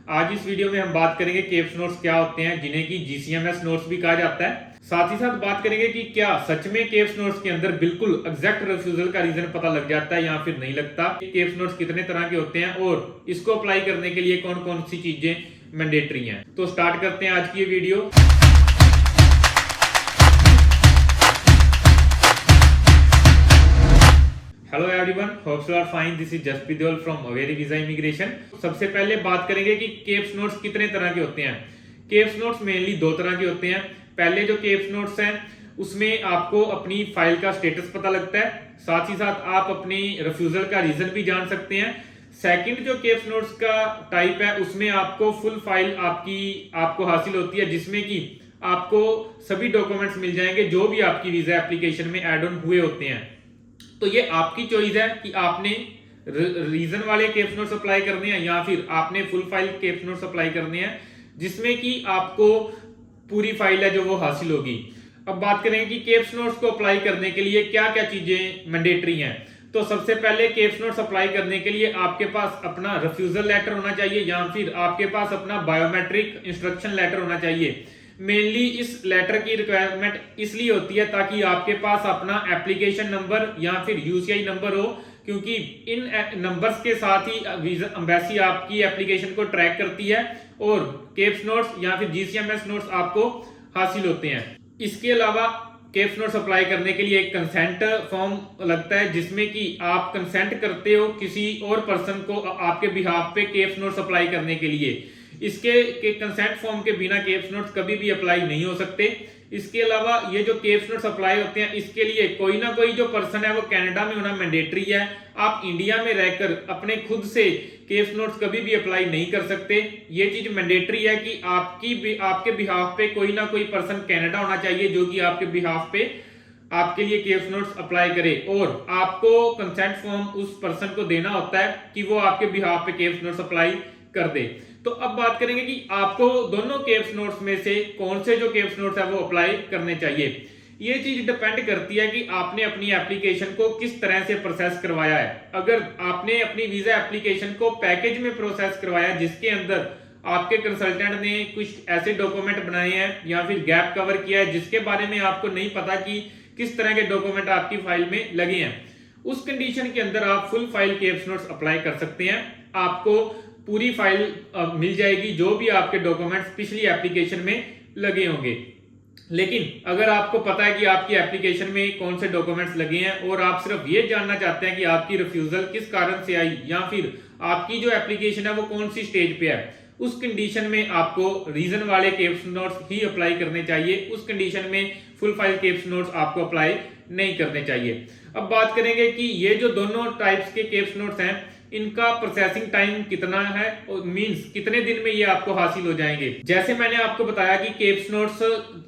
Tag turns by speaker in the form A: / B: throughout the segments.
A: आज इस वीडियो में हम बात करेंगे केप्स नोट्स क्या होते हैं, जिन्हें कि जीसीएमएस नोट्स भी कहा जाता है। साथ ही साथ बात करेंगे कि क्या सच में केप्स नोट्स के अंदर बिल्कुल एग्जैक्ट रिफ्यूजल का रीजन पता लग जाता है या फिर नहीं लगता। केप्स नोट्स कितने तरह के होते हैं और इसको अप्लाई करने के लिए कौन कौन सी चीजें मैंडेटरी हैं। तो स्टार्ट करते हैं आज की ये video. Hello everyone, hopes you are fine. This is Jaspreet Deol from Avery visa immigration. सबसे पहले बात करेंगे कि केप्स नोट्स कितने तरह के होते हैं। केप्स नोट्स मेनली दो तरह के होते हैं। पहले जो केप्स नोट्स हैं उसमें आपको अपनी फाइल का स्टेटस पता लगता है, साथ ही साथ आप अपनी रिफ्यूजल का रीजन भी जान सकते हैं। सेकंड जो केप्स नोट्स का टाइप है उसमें आपको फुल फाइल आपको हासिल होती है, जिसमें कि आपको सभी डॉक्यूमेंट्स मिल जाएंगे जो भी आपकी वीजा एप्लीकेशन में एड ऑन हुए होते हैं। तो ये आपकी चॉइस है कि आपने रीजन वाले केप्स नोट्स अप्लाई करने हैं या फिर आपने full file keeps notes apply करने हैं, जिसमें कि आपको पूरी फाइल है जो वो हासिल होगी। अब बात करेंगे कि केप्स नोट्स को अप्लाई करने के लिए क्या क्या चीजें मैंडेटरी हैं। तो सबसे पहले केप्स नोट्स अप्लाई करने के लिए आपके पास अपना रिफ्यूजल लेटर होना चाहिए या फिर आपके पास अपना बायोमेट्रिक इंस्ट्रक्शन लेटर होना चाहिए। मेनली इस लेटर की रिक्वायरमेंट इसलिए होती है ताकि आपके पास अपना एप्लीकेशन नंबर या फिर यूसीआई नंबर हो, क्योंकि इन नंबर्स के साथ ही वीजा एम्बेसी आपकी एप्लीकेशन को ट्रैक करती है और केप्स नोट्स या फिर जीसीएमएस नोट्स आपको हासिल होते हैं। इसके अलावा केप्स नोट्स अप्लाई करने के लिए एक कंसेंट फॉर्म लगता है, जिसमें कि आप कंसेंट करते हो किसी और पर्सन को आपके बिहाफ पे केप्स नोट्स अप्लाई करने के लिए। इसके कंसेंट फॉर्म के बिना केप्स नोट्स कभी भी अप्लाई नहीं हो सकते। इसके अलावा ये जो केप्स नोट्स अप्लाई होते हैं इसके लिए कोई ना कोई जो पर्सन है वो कनाडा में होना मैंडेटरी है। आप इंडिया में रहकर अपने खुद से केप्स नोट्स कभी भी अप्लाई नहीं कर सकते। ये चीज मैंडेटरी है कि आपके बिहाफ पे कोई ना कोई पर्सन कनाडा होना चाहिए जो कि आपके बिहाफ पे आपके लिए केप्स नोट्स अप्लाई करे, और आपको कंसेंट फॉर्म उस पर्सन को देना होता है कि वो आपके बिहाफ पे केप्स नोट्स अप्लाई कर दे। तो अब बात करेंगे कि आपको दोनों केप्स नोट्स में से कौन से जो केप्स नोट्स है वो अप्लाई करने चाहिए। ये चीज डिपेंड करती है कि आपने अपनी एप्लीकेशन को किस तरह से प्रोसेस करवाया है। अगर आपने अपनी वीजा एप्लीकेशन को पैकेज में प्रोसेस करवाया जिसके अंदर आपके कंसल्टेंट ने कुछ ऐसे डॉक्यूमेंट बनाए हैं या फिर गैप कवर किया है जिसके बारे में आपको नहीं पता कि किस तरह के डॉक्यूमेंट आपकी फाइल में लगे हैं, उस कंडीशन के अंदर आप full file keeps notes apply कर सकते हैं। आपको पूरी फाइल मिल जाएगी जो भी आपके डॉक्यूमेंट्स पिछली एप्लीकेशन में लगे होंगे। लेकिन अगर आपको पता है कि आपकी एप्लीकेशन में कौन से डॉक्यूमेंट्स लगे हैं और आप सिर्फ ये जानना चाहते हैं कि आपकी रिफ्यूजल किस कारण से आई या फिर आपकी जो एप्लीकेशन है वो कौन सी स्टेज पे है, उस कंडीशन में आपको रीजन वाले केप्स नोट्स ही अप्लाई करने चाहिए। उस कंडीशन में फुल फाइल केप्स नोट्स आपको अप्लाई नहीं करने चाहिए। अब बात करेंगे कि ये जो दोनों टाइप्स के केप्स नोट्स हैं इनका प्रोसेसिंग टाइम कितना है, मींस कितने दिन में ये आपको हासिल हो जाएंगे। जैसे मैंने आपको बताया कि केप्स नोट्स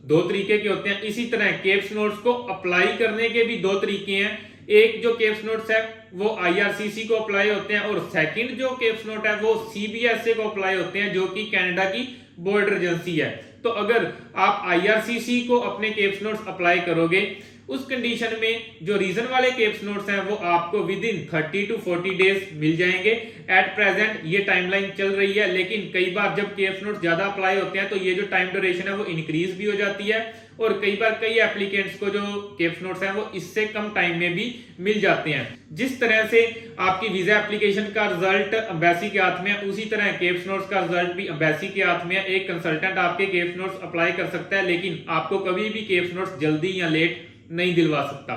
A: दो तरीके के होते हैं, इसी तरह केप्स नोट्स को अप्लाई करने के भी दो तरीके हैं। एक जो केप्स नोट्स है वो आईआरसीसी को अप्लाई होते हैं और सेकंड जो केप्स नोट है वो सीबीएसए को अप्लाई होते हैं, जो कि कनाडा की बॉर्डर एजेंसी है। तो अगर आप आईआरसीसी को अपने केप्स नोट्स अप्लाई करोगे, उस कंडीशन में जो रीजन वाले केप्स नोट्स हैं वो आपको विद इन 30 to 40 डेज मिल जाएंगे। एट प्रेजेंट ये टाइमलाइन चल रही है, लेकिन कई बार जब केप्स नोट्स ज्यादा अप्लाई होते हैं तो ये जो टाइम ड्यूरेशन है वो इंक्रीज भी हो जाती है, और कई बार कई एप्लीकेंट्स को जो केप्स नोट्स हैं वो इससे कम टाइम में भी मिल जाते हैं। जिस तरह से आपकी वीजा एप्लीकेशन का रिजल्ट एम्बेसी के हाथ में है, उसी तरह केप्स नोट्स का रिजल्ट भी एम्बेसी के हाथ में है। एक कंसल्टेंट आपके केप्स नोट्स अप्लाई कर सकता है, लेकिन आपको कभी भी केप्स नोट्स जल्दी या लेट नहीं दिलवा सकता।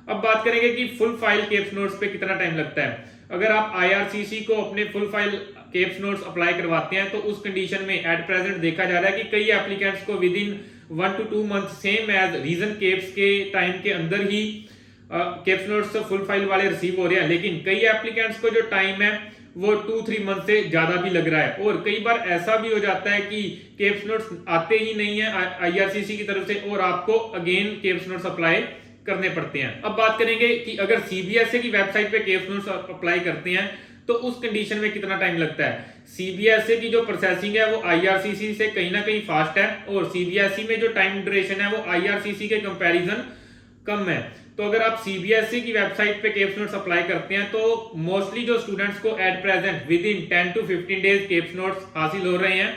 A: अब बात करेंगे कि फुल फाइल केप्स नोट्स पे कितना टाइम लगता है। अगर आप आईआरसीसी को अपने full file keeps notes apply करवाते हैं तो उस कंडीशन में एट प्रेजेंट देखा जा रहा है कि कई एप्लीकेंट्स को with in 1 to 2 month same age reason caps के टाइम के अंदर ही केप्स नोट्स फुल फाइल वाले रिसीव हो रहे हैं, लेकिन कई एप्लीकेंट्स को जो टाइम है वो 2-3 मंथ से ज्यादा भी लग रहा है। और कई बार ऐसा भी हो जाता है कि केप्स नोट्स आते ही नहीं है आईआरसीसी की तरफ से और आपको अगेन केप्स नोट्स अप्लाई करने पड़ते हैं। अब बात करेंगे कि अगर सीबीएसए की वेबसाइट पे केप्स नोट्स अप्लाई करते हैं तो उस कंडीशन में कितना टाइम लगता है। सीबीएसई की जो प्रोसेसिंग है वो आईआरसीसी से कहीं ना कहीं फास्ट है, और सीबीएसई में जो टाइम ड्यूरेशन है वो आईआरसीसी के कंपैरिजन कम है। तो अगर आप सीबीएसई की वेबसाइट पे केप्स नोट्स अप्लाई करते हैं तो मोस्टली जो स्टूडेंट्स को at present with in 10 to 15 days keeps notes हासिल हो रहे हैं,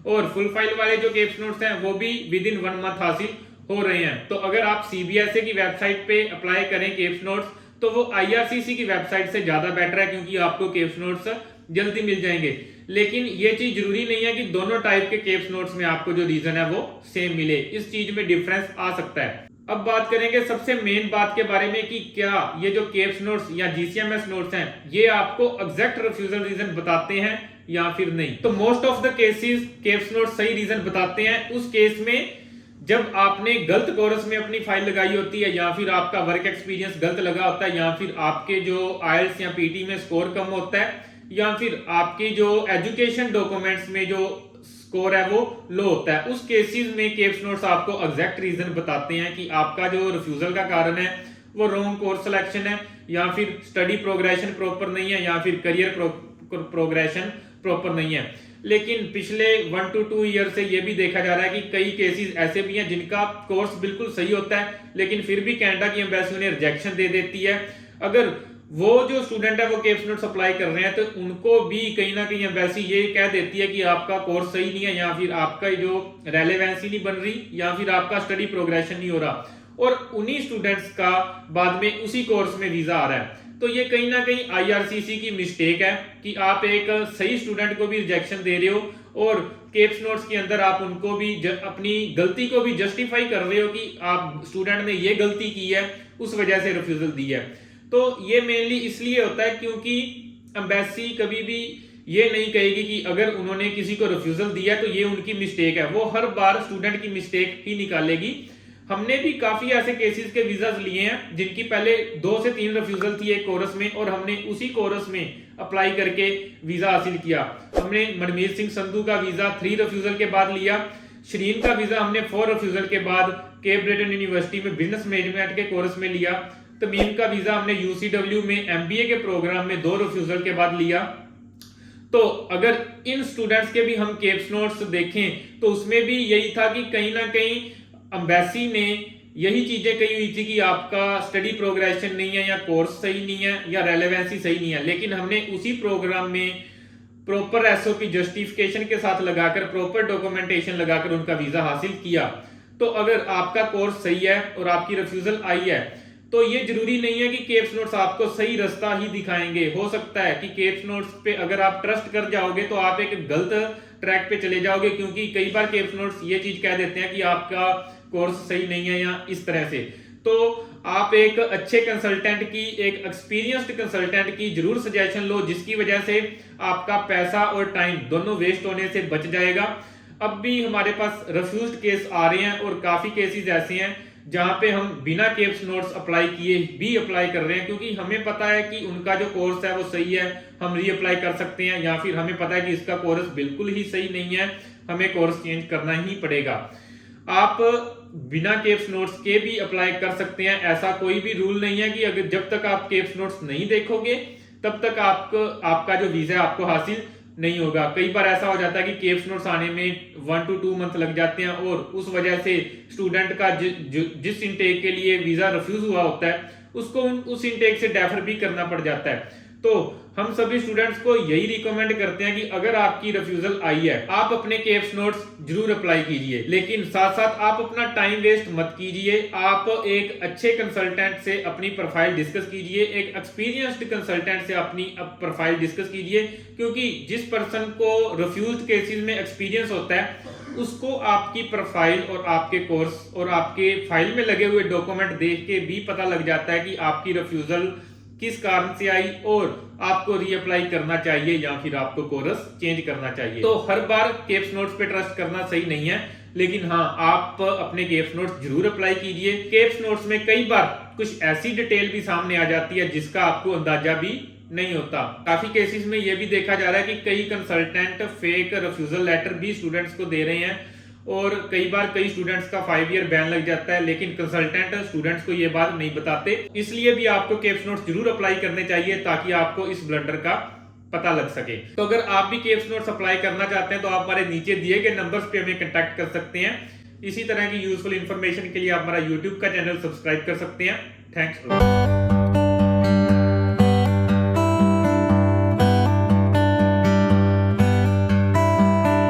A: और फुल फाइल वाले जो केप्स नोट्स हैं वो भी विद इन 1 मंथ हासिल हो रहे हैं। तो अगर आप सीबीएसई की वेबसाइट पे अप्लाई करें केप्स नोट्स तो वो आईआरसीसी की वेबसाइट से ज्यादा बेटर है, क्योंकि आपको केप्स नोट्स जल्दी मिल जाएंगे। लेकिन ये चीज जरूरी नहीं है कि दोनों टाइप के केप्स नोट्स में आपको जो रीजन है वो सेम मिले, इस चीज में डिफरेंस आ सकता है। अब बात करेंगे सबसे मेन बात के बारे में कि क्या ये जो केप्स नोट्स या जीसीएमएस नोट्स हैं ये आपको एग्जैक्ट रिफ्यूजल रीजन बताते हैं या फिर नहीं। तो most of the cases keeps notes सही रीजन बताते हैं उस केस में जब आपने गलत कोर्स में अपनी फाइल लगाई होती है, या फिर आपका वर्क एक्सपीरियंस गलत लगा होता है, या फिर आपके जो आईएलटीएस या पीटी में स्कोर कम होता है, या फिर आपकी जो एजुकेशन डॉक्यूमेंट्स में जो स्कोर है वो लो होता है। उस केसेस में केप्स नोट्स आपको एग्जैक्ट रीजन बताते हैं कि आपका जो रिफ्यूजल का कारण है वो रॉन्ग कोर्स सिलेक्शन है, या फिर स्टडी प्रोग्रेशन प्रॉपर नहीं है, या फिर करियर प्रोग्रेशन प्रॉपर नहीं है। लेकिन पिछले 1 to 2 ईयर से ये भी देखा जा रहा है कि कई केसेस ऐसे भी हैं जिनका कोर्स बिल्कुल सही होता है, लेकिन फिर भी कनाडा की एम्बेसी उन्हें रिजेक्शन दे देती है। अगर वो जो स्टूडेंट है वो केप्स नोट्स अप्लाई कर रहे हैं तो उनको भी कहीं ना कहीं एम्बेसी ये कह देती है कि आपका कोर्स सही नहीं है, या फिर आपका जो रेलेवेंसी नहीं बन रही, या फिर आपका स्टडी प्रोग्रेशन नहीं हो रहा, और उन्हीं स्टूडेंट्स का बाद में उसी कोर्स में वीजा आ रहा है। तो ये कहीं ना कहीं आईआरसीसी की मिस्टेक है कि आप एक सही स्टूडेंट को भी रिजेक्शन दे रहे हो, और केप्स नोट्स के अंदर आप उनको भी अपनी गलती को भी जस्टिफाई कर रहे हो कि आप स्टूडेंट ने ये गलती की है उस वजह से रिफ्यूजल दी है। तो ये मेनली इसलिए होता है क्योंकि एम्बेसी कभी भी ये नहीं कहेगी कि अगर उन्होंने किसी को रिफ्यूजल दिया तो ये उनकी मिस्टेक है, वो हर बार स्टूडेंट की मिस्टेक ही निकालेगी। हमने भी काफी ऐसे केसेस के वीजास लिए हैं जिनकी पहले 2 से 3 रिफ्यूजल थी एक कोर्स में, और हमने उसी कोर्स में अप्लाई करके वीजा हासिल किया। हमने मनमीत सिंह संधू का वीजा 3 रिफ्यूजल के बाद लिया, शरीन का वीजा हमने 4 रिफ्यूजल के बाद केप ब्रेटन यूनिवर्सिटी में बिजनेस मैनेजमेंट के कोर्स में लिया, तमीम का वीजा हमने यूसीडब्ल्यू में एमबीए के प्रोग्राम में 2 रिफ्यूजल के बाद लिया। तो अगर इन स्टूडेंट्स के भी हम केप्स नोट्स देखें तो उसमें भी यही था कि कहीं ना कहीं एम्बेसी ने यही चीजें कही हुई थी कि आपका स्टडी प्रोग्रेशन नहीं है, या कोर्स सही नहीं है, या रेलेवेंसी सही नहीं है। लेकिन हमने उसी प्रोग्राम में प्रॉपर एसओपी जस्टिफिकेशन के साथ लगाकर, प्रॉपर डॉक्यूमेंटेशन लगाकर उनका वीजा हासिल किया। तो अगर आपका कोर्स सही है और आपकी रिफ्यूजल आई है तो ये जरूरी नहीं है कि केप्स नोट्स आपको सही रास्ता ही दिखाएंगे। हो सकता है कि केप्स नोट्स पे अगर आप ट्रस्ट कर जाओगे तो आप एक गलत ट्रैक पे चले जाओगे, क्योंकि कई बार केप्स नोट्स ये चीज कह देते हैं कि आपका कोर्स सही नहीं है या इस तरह से। तो आप एक अच्छे कंसल्टेंट की, एक एक्सपीरियंस्ड कंसल्टेंट की जरूर सजेशन लो, जिसकी वजह से आपका पैसा और टाइम दोनों वेस्ट होने से बच जाएगा। अब भी हमारे पास रिफ्यूज्ड केस आ रहे हैं और काफी केसेस ऐसे हैं जहां पे हम बिना केप्स नोट्स अप्लाई किए भी अप्लाई कर रहे हैं, क्योंकि हमें पता है कि उनका जो कोर्स है वो सही है, हम री अप्लाई कर सकते हैं, या फिर हमें पता है कि इसका कोर्स बिल्कुल ही सही नहीं है, हमें कोर्स चेंज करना ही पड़ेगा। आप बिना केप्स नोट्स के भी अप्लाई कर सकते हैं, ऐसा कोई भी रूल नहीं है कि अगर जब तक आप केप्स नोट्स नहीं देखोगे तब तक आपका जो वीजा है आपको हासिल नहीं होगा। कई बार ऐसा हो जाता है कि केप्स नोट्स आने में 1 to 2 मंथ लग जाते हैं, और उस वजह से स्टूडेंट का जिस इंटेक के लिए वीजा रिफ्यूज हुआ होता है उसको उस इंटेक से डेफर भी करना पड़ जाता है। तो हम सभी स्टूडेंट्स को यही रिकमेंड करते हैं कि अगर आपकी रिफ्यूजल आई है आप अपने केप्स नोट्स जरूर अप्लाई कीजिए, लेकिन साथ साथ आप अपना टाइम वेस्ट मत कीजिए। आप एक अच्छे कंसल्टेंट से अपनी प्रोफाइल डिस्कस कीजिए, एक एक्सपीरियंस्ड कंसल्टेंट से अपनी प्रोफाइल डिस्कस कीजिए, क्योंकि जिस पर्सन को रिफ्यूज्ड केसेस में एक्सपीरियंस होता है उसको आपकी प्रोफाइल और आपके कोर्स और आपके फाइल में लगे हुए डॉक्यूमेंट देख के भी पता लग जाता है कि आपकी रिफ्यूजल किस कारण से आई और आपको रीअप्लाई करना चाहिए या फिर आपको कोर्स चेंज करना चाहिए। तो हर बार केप्स नोट्स पे ट्रस्ट करना सही नहीं है, लेकिन हाँ आप अपने केप्स नोट्स जरूर अप्लाई कीजिए। केप्स नोट्स में कई बार कुछ ऐसी डिटेल भी सामने आ जाती है जिसका आपको अंदाजा भी नहीं होता। काफी केसेस में यह भी देखा जा रहा है कि कई कंसल्टेंट फेक रिफ्यूजल लेटर भी स्टूडेंट्स को दे रहे हैं, और कई बार कई स्टूडेंट्स का 5 ईयर बैन लग जाता है, लेकिन कंसल्टेंट स्टूडेंट्स को ये बात नहीं बताते। इसलिए भी आपको केप्स नोट्स जरूर अप्लाई करने चाहिए ताकि आपको इस ब्लंडर का पता लग सके। तो अगर आप भी केप्स नोट्स अप्लाई करना चाहते हैं तो आप हमारे नीचे दिए गए नंबर्स पे हमें कांटेक्ट कर सकते हैं। इसी तरह की यूजफुल इंफॉर्मेशन के लिए आप हमारा यूट्यूब का चैनल सब्सक्राइब कर सकते हैं। थैंक्स।